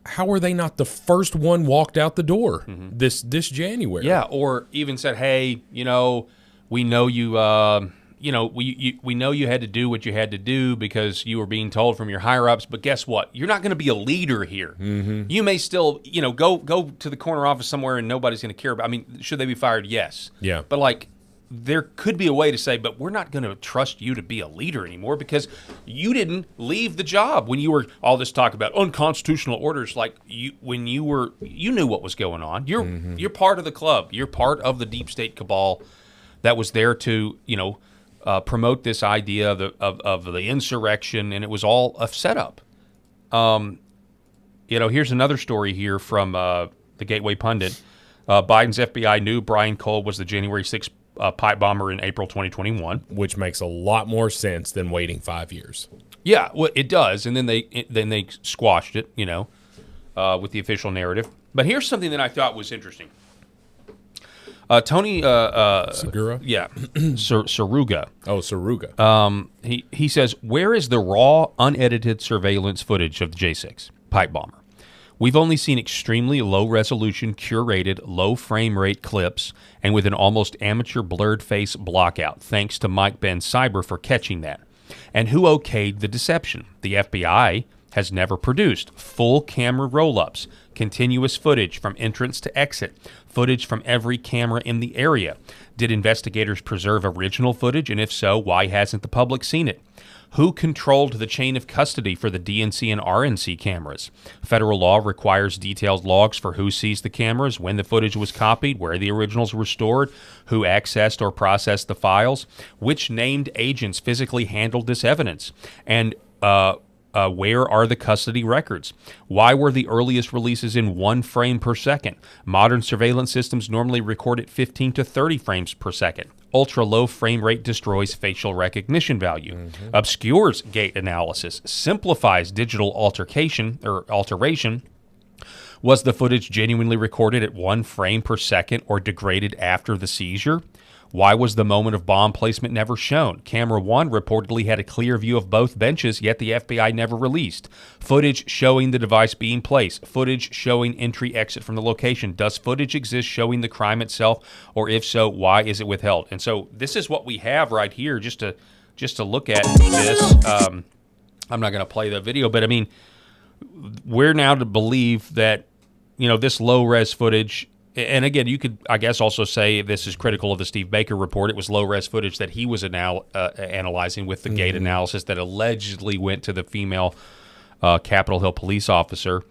How are they not the first one walked out the door this January? Yeah, or even said, hey, we know you. We know you had to do what you had to do because you were being told from your higher-ups, but guess what? You're not going to be a leader here. Mm-hmm. You may still, go to the corner office somewhere and nobody's going to care about. I mean, should they be fired? Yes. Yeah. But, there could be a way to say, but we're not going to trust you to be a leader anymore because you didn't leave the job when you were all this talk about unconstitutional orders. You knew what was going on. You're part of the club. You're part of the deep state cabal that was there to, promote this idea of the insurrection, and it was all a setup. Here's another story here from the Gateway Pundit. Biden's FBI knew Brian Cole was the January 6th pipe bomber in April 2021. Which makes a lot more sense than waiting 5 years. Yeah, well, it does, and then they squashed it, with the official narrative. But here's something that I thought was interesting. Tony Segura? Yeah, Saruga. Oh, Saruga. He says, where is the raw, unedited surveillance footage of the J6 pipe bomber? We've only seen extremely low-resolution, curated, low-frame rate clips and with an almost amateur blurred face blockout, thanks to Mike Ben Cyber for catching that. And who okayed the deception? The FBI has never produced full camera roll-ups, continuous footage from entrance to exit, footage from every camera in the area. Did investigators preserve original footage, and if so, why hasn't the public seen it? Who controlled the chain of custody for the DNC and RNC cameras? Federal law requires detailed logs for who sees the cameras, when the footage was copied, where the originals were stored, who accessed or processed the files, which named agents physically handled this evidence, and where are the custody records? Why were the earliest releases in 1 frame per second? Modern surveillance systems normally record at 15 to 30 frames per second. Ultra-low frame rate destroys facial recognition value, obscures gait analysis, simplifies digital alteration. Was the footage genuinely recorded at 1 frame per second or degraded after the seizure? Why was the moment of bomb placement never shown? Camera 1 reportedly had a clear view of both benches, yet the FBI never released. Footage showing the device being placed. Footage showing entry-exit from the location. Does footage exist showing the crime itself? Or if so, why is it withheld? And so this is what we have right here just to look at this. I'm not going to play the video, but I mean, we're now to believe that, this low-res footage. And again, you could, I guess, also say this is critical of the Steve Baker report. It was low-res footage that he was analyzing with the gait analysis that allegedly went to the female Capitol Hill police officer.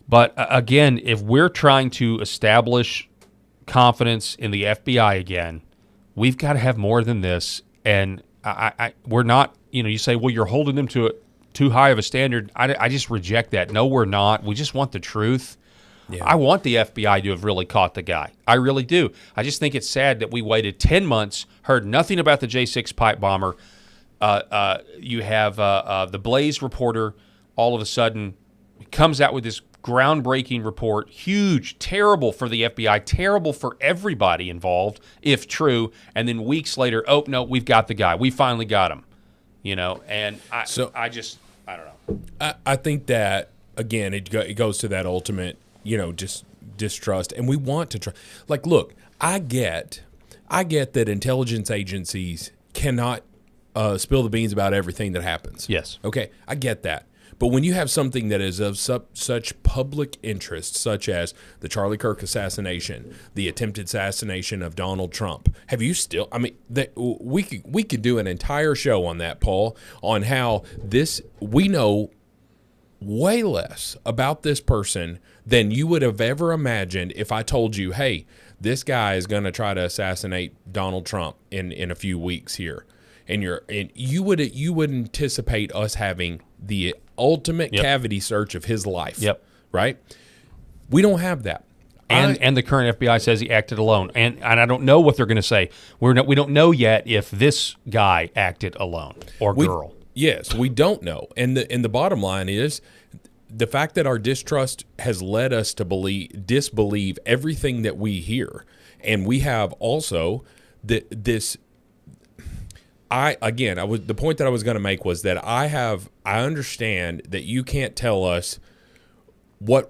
But again, if we're trying to establish confidence in the FBI again, we've got to have more than this. And we're not, you say, well, you're holding them to too high of a standard. I just reject that. No, we're not. We just want the truth. Yeah. I want the FBI to have really caught the guy. I really do. I just think it's sad that we waited 10 months, heard nothing about the J6 pipe bomber. You have the Blaze reporter all of a sudden comes out with this groundbreaking report, huge, terrible for the FBI, terrible for everybody involved, if true. And then weeks later, oh, no, we've got the guy. We finally got him. And I don't know. I think that, again, it goes to that ultimate, just distrust, and we want to try. Look, I get that intelligence agencies cannot spill the beans about everything that happens. Yes. Okay, I get that. But when you have something that is of such public interest, such as the Charlie Kirk assassination, the attempted assassination of Donald Trump, have you still? I mean, we could do an entire show on that, Paul, on how we know way less about this person than you would have ever imagined if I told you, hey, this guy is going to try to assassinate Donald Trump in a few weeks here. And you would anticipate us having the ultimate cavity search of his life. Yep. Right? We don't have that. And the current FBI says he acted alone. And I don't know what they're going to say. We don't know yet if this guy acted alone or girl. Yes, we don't know. And the bottom line is the fact that our distrust has led us to disbelieve everything that we hear. And we have also the point that I was going to make was that I understand that you can't tell us what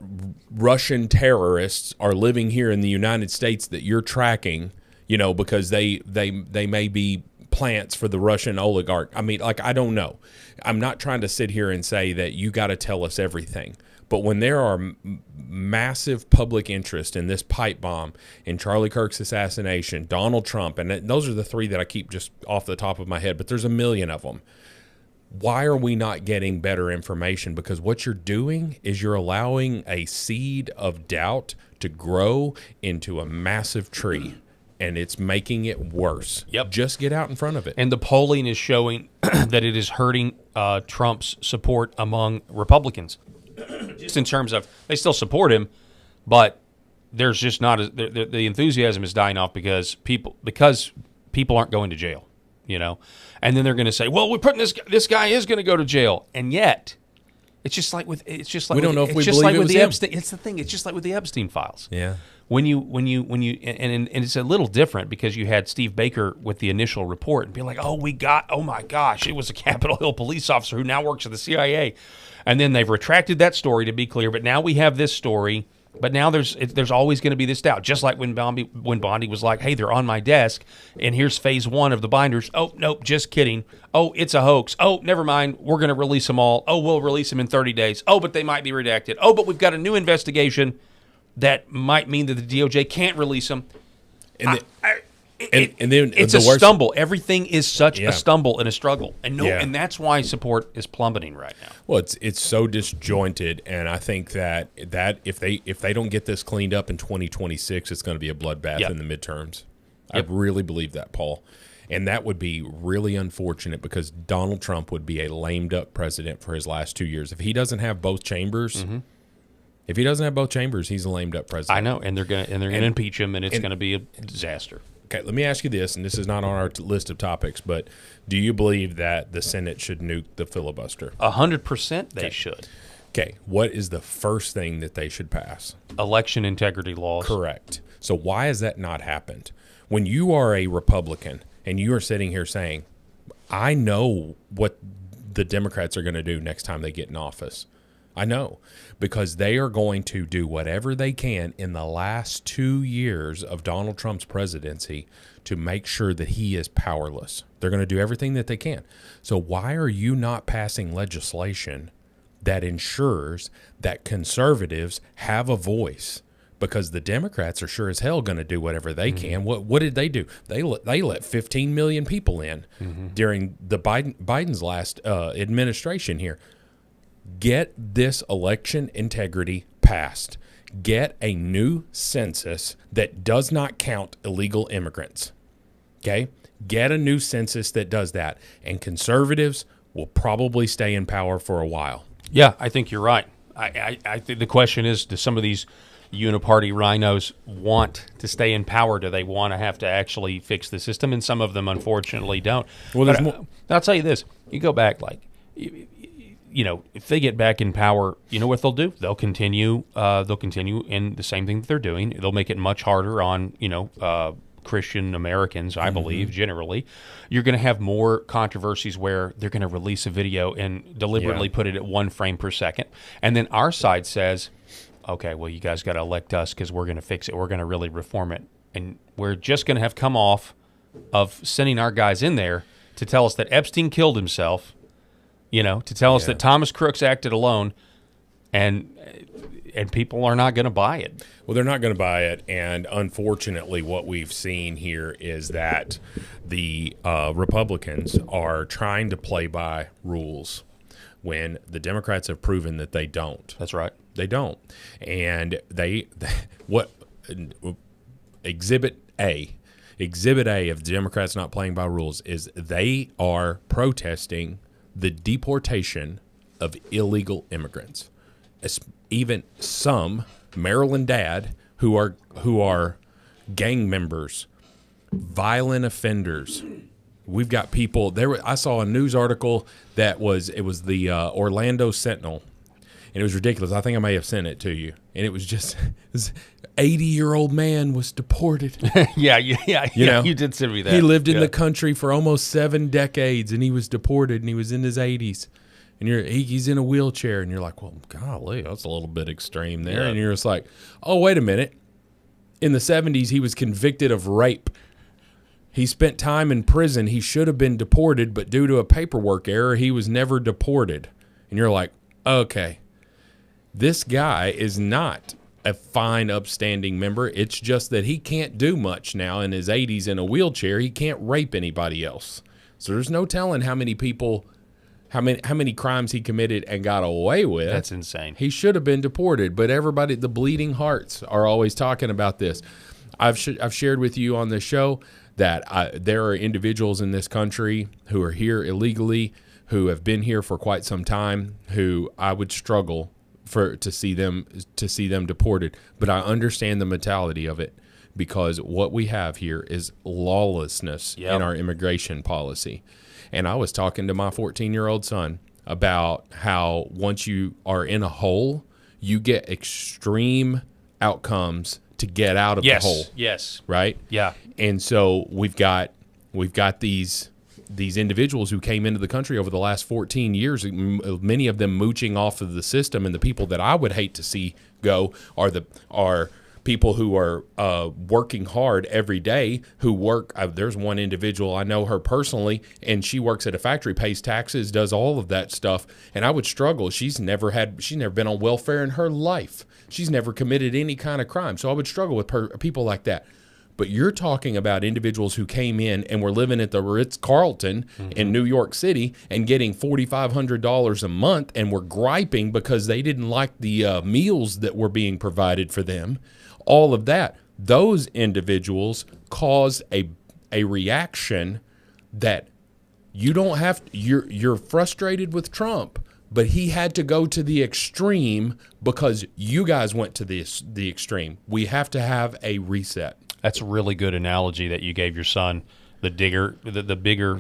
Russian terrorists are living here in the United States that you're tracking, because they may be plants for the Russian oligarch. I mean, I don't know. I'm not trying to sit here and say that you got to tell us everything. But when there are massive public interest in this pipe bomb, in Charlie Kirk's assassination, Donald Trump, and those are the three that I keep just off the top of my head, but there's a million of them. Why are we not getting better information? Because what you're doing is you're allowing a seed of doubt to grow into a massive tree, and it's making it worse. Yep. Just get out in front of it. And the polling is showing that it is hurting Trump's support among Republicans. Just in terms of they still support him, but there's just not the enthusiasm is dying off because people aren't going to jail, and then they're going to say, well, we're putting this guy is going to go to jail, and yet we don't know if we believe it was him. Epstein. It's the thing. It's just like with the Epstein files. Yeah. When you and it's a little different because you had Steve Baker with the initial report and be like, oh my gosh, it was a Capitol Hill police officer who now works at the CIA. And then they've retracted that story, to be clear. But now we have this story. But now there's always going to be this doubt. Just like when Bondi was like, hey, they're on my desk, and here's phase 1 of the binders. Oh, nope, just kidding. Oh, it's a hoax. Oh, never mind. We're going to release them all. Oh, we'll release them in 30 days. Oh, but they might be redacted. Oh, but we've got a new investigation that might mean that the DOJ can't release them. And then it's a stumble. Everything is such a stumble and a struggle, and and that's why support is plummeting right now. Well, it's so disjointed, and I think that if they don't get this cleaned up in 2026, it's going to be a bloodbath in the midterms. Yep. I really believe that, Paul, and that would be really unfortunate because Donald Trump would be a lamed up president for his last 2 years if he doesn't have both chambers. Mm-hmm. If he doesn't have both chambers, he's a lamed up president. I know, and they're going to impeach him, and it's going to be a disaster. Okay, let me ask you this, and this is not on our list of topics, but do you believe that the Senate should nuke the filibuster? 100% they should. Okay, what is the first thing that they should pass? Election integrity laws. Correct. So why has that not happened? When you are a Republican and you are sitting here saying, I know what the Democrats are going to do next time they get in office. I know, because they are going to do whatever they can in the last 2 years of Donald Trump's presidency to make sure that he is powerless. They're going to do everything that they can. So why are you not passing legislation that ensures that conservatives have a voice? Because the Democrats are sure as hell going to do whatever they can. What did they do? They let 15 million people in during the Biden's last administration here. Get this election integrity passed. Get a new census that does not count illegal immigrants. Okay? Get a new census that does that. And conservatives will probably stay in power for a while. Yeah, I think you're right. I think the question is, do some of these uniparty rhinos want to stay in power? Do they want to have to actually fix the system? And some of them, unfortunately, don't. Well, there's more. I'll tell you this. You go back, if they get back in power, you know what they'll do? They'll continue in the same thing that they're doing. They'll make it much harder on, Christian Americans, I believe, generally. You're going to have more controversies where they're going to release a video and deliberately put it at 1 frame per second. And then our side says, okay, well, you guys got to elect us because we're going to fix it. We're going to really reform it. And we're just going to have come off of sending our guys in there to tell us that Epstein killed himself, to tell us that Thomas Crooks acted alone, and people are not going to buy it. Well, they're not going to buy it, and unfortunately what we've seen here is that the Republicans are trying to play by rules when the Democrats have proven that they don't. That's right. They don't. And Exhibit A of the Democrats not playing by rules is they are protesting the deportation of illegal immigrants. Even some Maryland dad who are gang members, violent offenders. We've got people there. I saw a news article that was the Orlando Sentinel, and it was ridiculous. I think I may have sent it to you, and it was just 80-year-old man was deported. Yeah, you did send me that. He lived in the country for almost 7 decades, and he was deported, and he was in his 80s. And he's in a wheelchair, and you're like, well, golly, that's a little bit extreme there. Yeah. And you're just like, oh, wait a minute. In the 70s, he was convicted of rape. He spent time in prison. He should have been deported, but due to a paperwork error, he was never deported. And you're like, okay, this guy is not a fine, upstanding member. It's just that he can't do much now in his 80s in a wheelchair. He can't rape anybody else. So there's no telling how many people, how many crimes he committed and got away with. That's insane. He should have been deported, but everybody, the bleeding hearts, are always talking about this. I've shared with you on this show that there are individuals in this country who are here illegally, who have been here for quite some time, who I would struggle to see them deported. But I understand the mentality of it, because what we have here is lawlessness in our immigration policy. And I was talking to my 14-year-old son about how once you are in a hole, you get extreme outcomes to get out of the hole. Yes. Right? Yeah. And so we've got these individuals who came into the country over the last 14 years, many of them mooching off of the system, and the people that I would hate to see go are people who are working hard every day, who work. There's one individual, I know her personally, and she works at a factory, pays taxes, does all of that stuff, and I would struggle. She's never been on welfare in her life. She's never committed any kind of crime, so I would struggle with people like that. But you're talking about individuals who came in and were living at the Ritz-Carlton in New York City and getting $4,500 a month, and were griping because they didn't like the meals that were being provided for them. All of that, those individuals cause a reaction that you don't have. You're frustrated with Trump, but he had to go to the extreme because you guys went to the extreme. We have to have a reset. That's a really good analogy that you gave your son. The bigger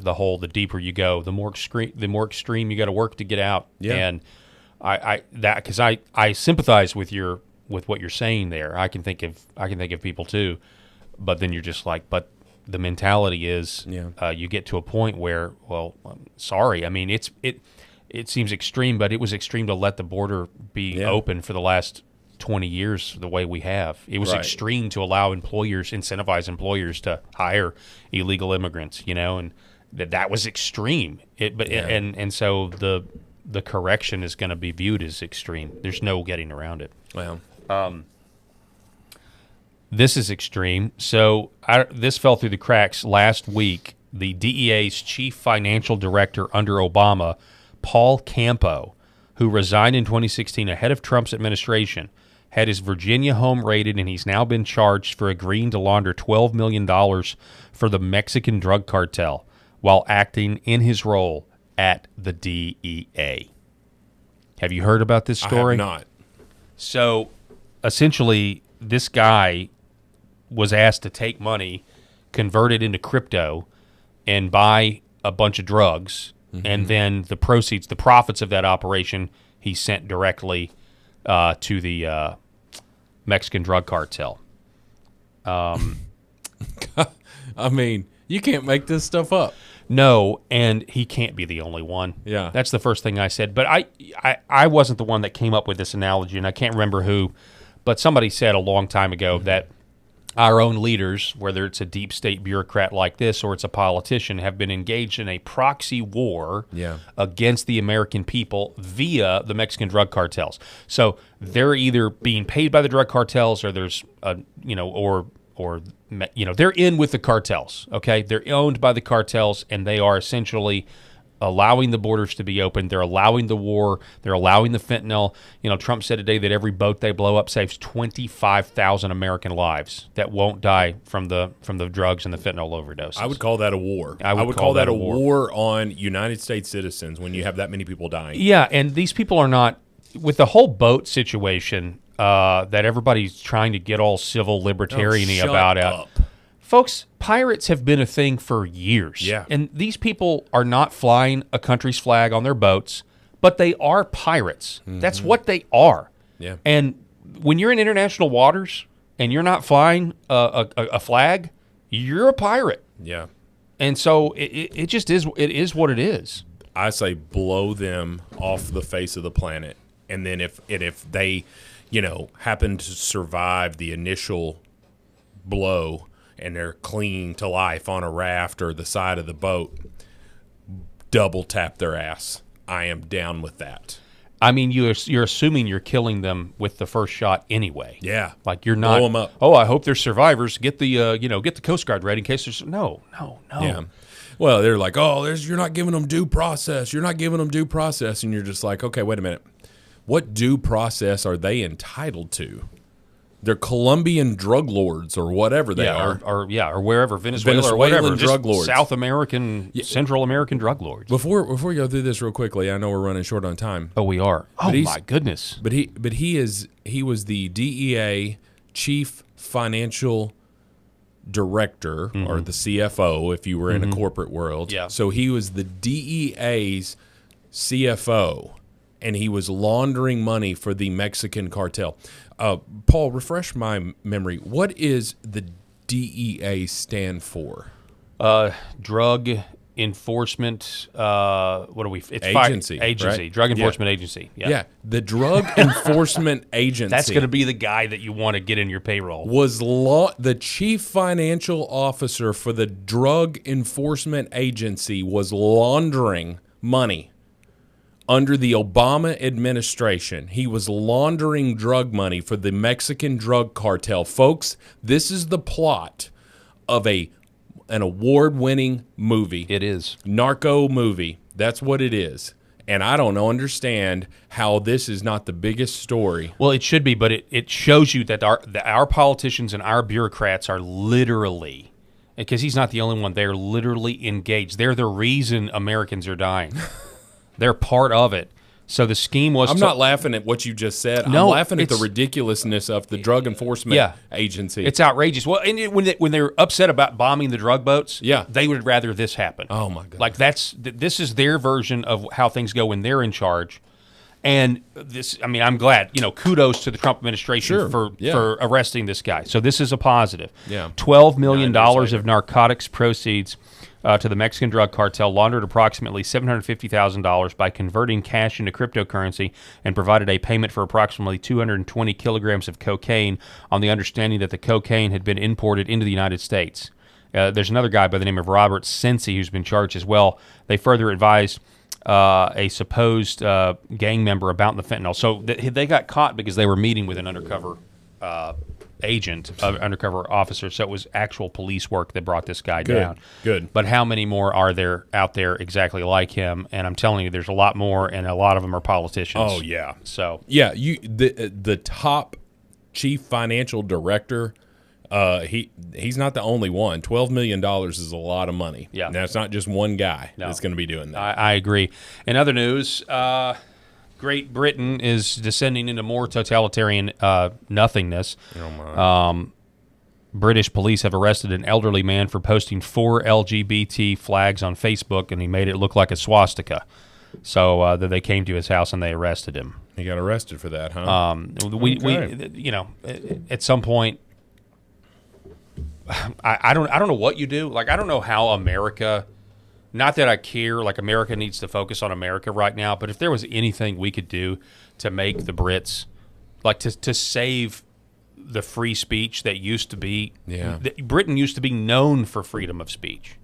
the hole, the deeper you go, the more extreme you got to work to get out. Yeah. And I sympathize with what you're saying there. I can think of people too, but then you're just like, but the mentality is, you get to a point where, well, I'm sorry. I mean, it seems extreme, but it was extreme to let the border be open for the last 20 years the way we have. It was extreme to allow incentivize employers to hire illegal immigrants, and that was extreme. And so the correction is going to be viewed as extreme. There's no getting around it. Well, this is extreme. So this fell through the cracks last week. The DEA's chief financial director under Obama, Paul Campo, who resigned in 2016 ahead of Trump's administration, had his Virginia home raided, and he's now been charged for agreeing to launder $12 million for the Mexican drug cartel while acting in his role at the DEA. Have you heard about this story? I have not. So, essentially, this guy was asked to take money, convert it into crypto, and buy a bunch of drugs, and then the profits of that operation, he sent directly to the Mexican drug cartel. I mean, you can't make this stuff up. No, and he can't be the only one. Yeah. That's the first thing I said. But I wasn't the one that came up with this analogy, and I can't remember who, but somebody said a long time ago that our own leaders, whether it's a deep state bureaucrat like this or it's a politician, have been engaged in a proxy war against the American people via the Mexican drug cartels. So they're either being paid by the drug cartels, or there's they're in with the cartels. Okay, they're owned by the cartels, and they are essentially allowing the borders to be open. They're allowing the war. They're allowing the fentanyl. Trump said today that every boat they blow up saves 25,000 American lives that won't die from the drugs and the fentanyl overdoses. I would call that a war. I would call that a war on United States citizens when you have that many people dying. Yeah, and these people are not, with the whole boat situation, that everybody's trying to get all civil libertarian-y shut about up. Folks, pirates have been a thing for years. Yeah. And these people are not flying a country's flag on their boats, but they are pirates. That's what they are. Yeah. And when you're in international waters and you're not flying a flag, you're a pirate. Yeah. And so it just is. It is what it is. I say blow them off the face of the planet, and then if they, happen to survive the initial blow and they're clinging to life on a raft or the side of the boat, double tap their ass. I am down with that. I mean, you're assuming you're killing them with the first shot anyway. Yeah, like you're not. Blow them up. Oh, I hope they're survivors. Get the get the Coast Guard ready in case there's no. Yeah. Well, they're like, oh, you're not giving them due process. You're not giving them due process, and you're just like, okay, wait a minute. What due process are they entitled to? They're Colombian drug lords or whatever they are. Or wherever, Venezuela or whatever. Drug lords. South American, Central American drug lords. Before we go through this real quickly, I know we're running short on time. Oh, we are. Oh my goodness. But he was the DEA chief financial director or the CFO if you were in a corporate world. Yeah. So he was the DEA's CFO, and he was laundering money for the Mexican cartel. Paul, refresh my memory. What is the DEA stand for? Drug Enforcement. What are we? It's Agency. Agency. Right? Drug Enforcement Agency. Yeah. The Drug Enforcement Agency. That's going to be the guy that you want to get in your payroll. Was the chief financial officer for the Drug Enforcement Agency was laundering money. Under the Obama administration, he was laundering drug money for the Mexican drug cartel. Folks, this is the plot of an award-winning movie. It is. Narco movie. That's what it is. And I don't understand how this is not the biggest story. Well, it should be, but it shows you that our politicians and our bureaucrats are literally, because he's not the only one, they're literally engaged. They're the reason Americans are dying. They're part of it. So the scheme was I'm not laughing at what you just said. No, I'm laughing at the ridiculousness of the Drug Enforcement Agency. It's outrageous. Well, and when they're upset about bombing the drug boats, they would rather this happen. Oh, my God. Like this is their version of how things go when they're in charge. And this, I mean, I'm glad, kudos to the Trump administration for arresting this guy. So this is a positive. Yeah. $12 million of narcotics proceeds to the Mexican drug cartel, laundered approximately $750,000 by converting cash into cryptocurrency, and provided a payment for approximately 220 kilograms of cocaine on the understanding that the cocaine had been imported into the United States. There's another guy by the name of Robert Sensi who's been charged as well. They further advised a supposed gang member about the fentanyl. So they got caught because they were meeting with an undercover agent, undercover officer. So it was actual police work that brought this guy down. Good. But how many more are there out there exactly like him? And I'm telling you, there's a lot more, and a lot of them are politicians. Oh, yeah. So yeah, the top chief financial director. He's not the only one. $12 million is a lot of money. Yeah. Now, it's not just one guy that's going to be doing that. I agree. In other news, Great Britain is descending into more totalitarian nothingness. Oh, my. British police have arrested an elderly man for posting 4 LGBT flags on Facebook, and he made it look like a swastika. So they came to his house and they arrested him. He got arrested for that, huh? We at some point, I don't know what you do. Like, I don't know how America, not that I care, like America needs to focus on America right now, but if there was anything we could do to make the Brits, like to save the free speech that used to be, Britain used to be known for freedom of speech,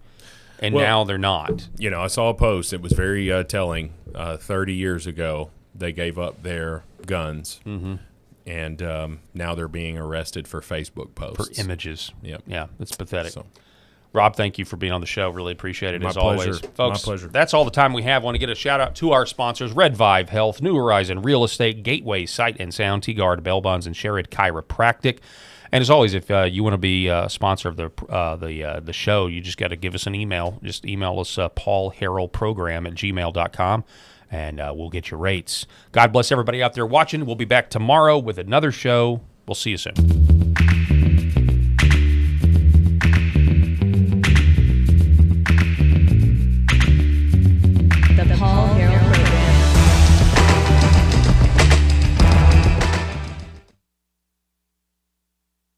and now they're not. I saw a post. It was very telling. 30 years ago, they gave up their guns. Mm-hmm. And now they're being arrested for Facebook posts. For images. Yep. Yeah, it's pathetic. So. Rob, thank you for being on the show. Really appreciate it, as always. Folks, my pleasure. That's all the time we have. Want to get a shout-out to our sponsors, Red Vive Health, New Horizon Real Estate, Gateway Sight and Sound, T-Guard, Bell Bonds, and Sherrod Chiropractic. And as always, if you want to be a sponsor of the show, you just got to give us an email. Just email us paulharrellprogram@gmail.com, and we'll get your rates. God bless everybody out there watching. We'll be back tomorrow with another show. We'll see you soon.